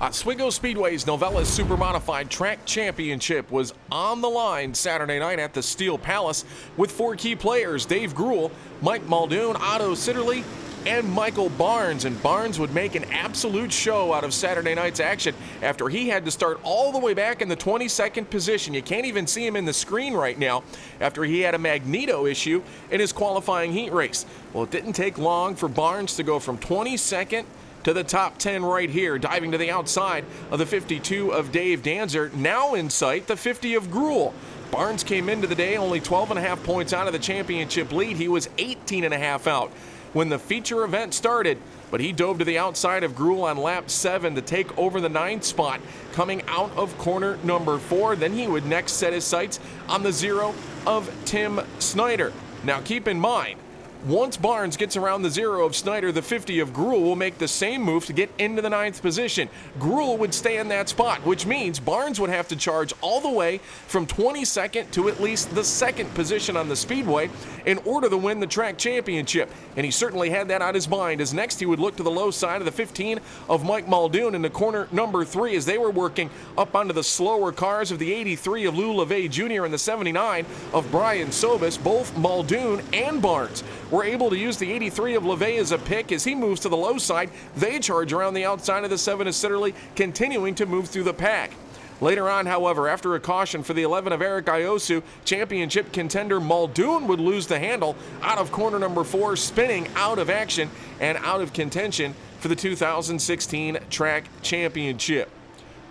Oswego Speedway's Novelis Supermodified Track Championship was on the line Saturday night at the Steel Palace with four key players: Dave Gruel, Mike Muldoon, Otto, Sitterly, and Michael Barnes. And Barnes would make an absolute show out of Saturday night's action after he had to start all the way back in the 22nd position. You can't even see him in the screen right now after he had a magneto issue in his qualifying heat race. Well, it didn't take long for Barnes to go from 22nd to the top 10 right here, diving to the outside of the 52 of Dave Danzer. Now in sight, the 50 of Gruel. Barnes came into the day only 12.5 points out of the championship lead. He was 18.5 out when the feature event started, but he dove to the outside of Gruel on lap 7 to take over the 9th spot, coming out of corner number 4. Then he would next set his sights on the 0 of Tim Snyder. Now keep in mind, once Barnes gets around the 0 of Snyder, the 50 of Gruel will make the same move to get into the 9th position. Gruel would stay in that spot, which means Barnes would have to charge all the way from 22nd to at least the 2nd position on the speedway in order to win the track championship. And he certainly had that on his mind, as next he would look to the low side of the 15 of Mike Muldoon into corner number 3 as they were working up onto the slower cars of the 83 of Lou LeVay Jr. and the 79 of Brian Sobis. Both Muldoon and Barnes were able to use the 83 of LeVay as a pick. As he moves to the low side, they charge around the outside of the 7 of Sitterly, continuing to move through the pack. Later on, however, after a caution for the 11 of Eric Iosu, championship contender Muldoon would lose the handle out of corner number 4, spinning out of action and out of contention for the 2016 track championship.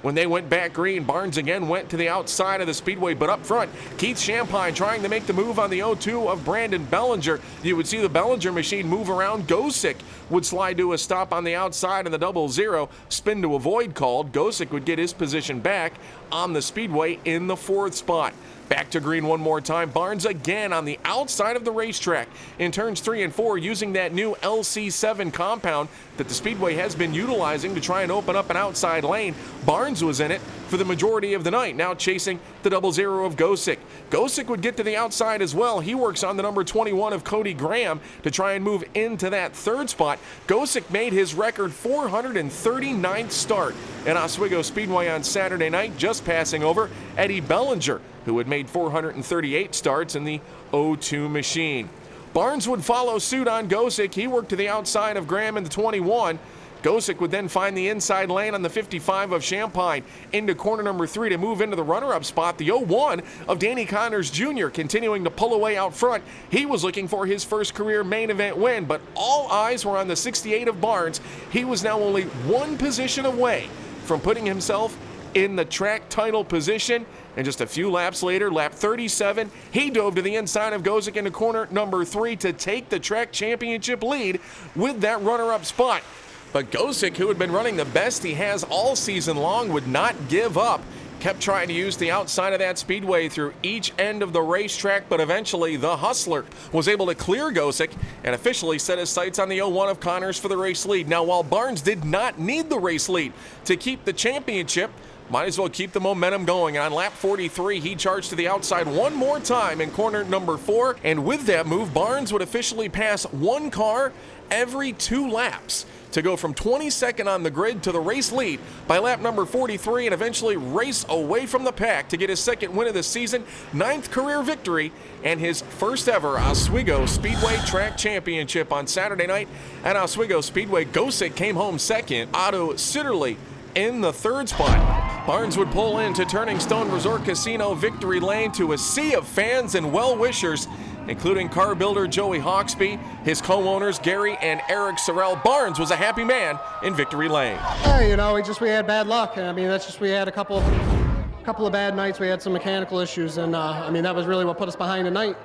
When they went back green, Barnes again went to the outside of the speedway, but up front, Keith Champagne trying to make the move on the 02 of Brandon Bellinger. You would see the Bellinger machine move around. Gosick would slide to a stop on the outside in the 00, spin to avoid called. Gosick would get his position back on the speedway in the 4th spot. Back to green one more time. Barnes again on the outside of the racetrack in turns 3 and 4, using that new LC7 compound that the speedway has been utilizing to try and open up an outside lane. Barnes was in it for the majority of the night, now chasing the 00 of Gosick. Gosick would get to the outside as well. He works on the number 21 of Cody Graham to try and move into that 3rd spot. Gosick made his record 439th start at Oswego Speedway on Saturday night, just passing over Eddie Bellinger, who had made 438 starts in the 02 machine. Barnes would follow suit on Gosick. He worked to the outside of Graham in the 21. Gosick would then find the inside lane on the 55 of Champagne into corner number 3 to move into the runner-up spot. The 01 of Danny Connors Jr. continuing to pull away out front. He was looking for his first career main event win, but all eyes were on the 68 of Barnes. He was now only one position away from putting himself in the track title position. And just a few laps later, lap 37, he dove to the inside of Gosick into corner number 3 to take the track championship lead with that runner-up spot. But Gosick, who had been running the best he has all season long, would not give up. Kept trying to use the outside of that speedway through each end of the racetrack, but eventually the Hustler was able to clear Gosick and officially set his sights on the 01 of Connors for the race lead. Now, while Barnes did not need the race lead to keep the championship, might as well keep the momentum going. On lap 43, he charged to the outside one more time in corner number 4, and with that move, Barnes would officially pass one car every 2 laps to go from 22nd on the grid to the race lead by lap number 43 and eventually race away from the pack to get his 2nd win of the season, 9th career victory, and his first ever Oswego Speedway Track Championship on Saturday night at Oswego Speedway. Gosick came home 2nd. Otto Sitterly in the 3rd spot. Barnes would pull into Turning Stone Resort Casino victory lane to a sea of fans and well-wishers, including car builder Joey Hawksby, his co-owners Gary and Eric Sorrell. Barnes was a happy man in victory lane. Hey, we had bad luck. I mean, we had a couple of bad nights. We had some mechanical issues, and that was really what put us behind tonight.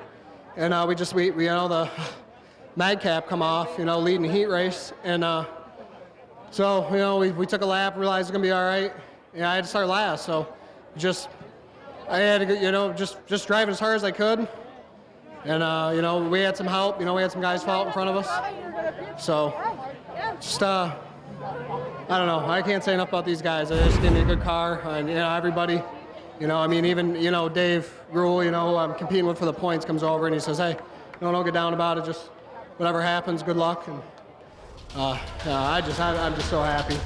And the madcap come off, leading the heat race, and we took a lap, realized it was gonna be all right. I had to start last, so I had to, just drive as hard as I could. And, we had some help. We had some guys fall out in front of us. So, I don't know. I can't say enough about these guys. They just gave me a good car. And, everybody, even, Dave Gruel, I'm competing with for the points, comes over and he says, hey, don't get down about it. Just whatever happens, good luck. And I'm just so happy.